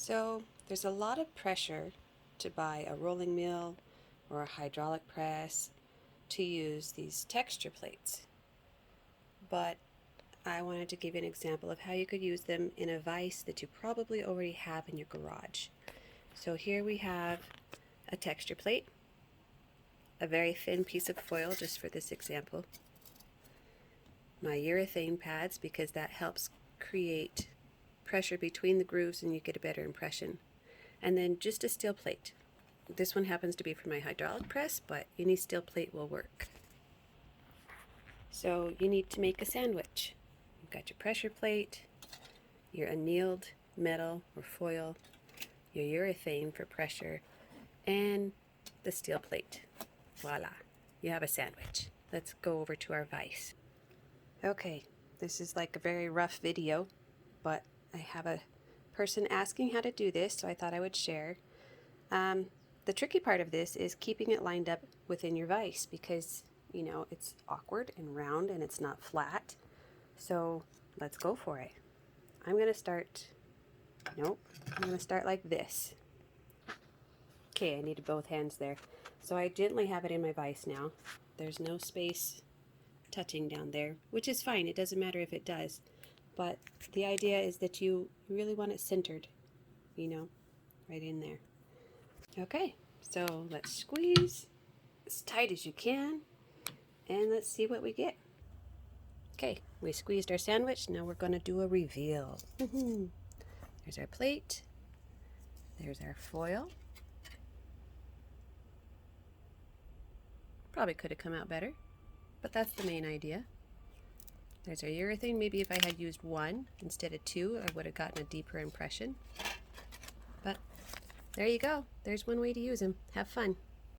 So there's a lot of pressure to buy a rolling mill or a hydraulic press to use these texture plates. But I wanted to give you an example of how you could use them in a vise that you probably already have in your garage. So here we have a texture plate, a very thin piece of foil just for this example, my urethane pads because that helps create pressure between the grooves and you get a better impression, and then just a steel plate. This one happens to be for my hydraulic press, but any steel plate will work. So you need to make a sandwich. You've got your pressure plate, your annealed metal or foil, your urethane for pressure, and the steel plate. Voila, you have a sandwich. Let's go over to our vise. Okay, this is like a very rough video, but I have a person asking how to do this, so I thought I would share. The tricky part of this is keeping it lined up within your vise because, you know, it's awkward and round and it's not flat. So let's go for it. I'm going to start, I'm going to start like this. Okay, I needed both hands there. So I gently have it in my vise now. There's no space touching down there, which is fine. It doesn't matter if it does. But the idea is that you really want it centered, you know, right in there. Okay, so let's squeeze as tight as you can, and let's see what we get. Okay, we squeezed our sandwich. Now we're going to do a reveal. There's our plate. There's our foil. Probably could have come out better, but that's the main idea. There's our urethane. Maybe if I had used one instead of two, I would have gotten a deeper impression. But there you go. There's one way to use them. Have fun.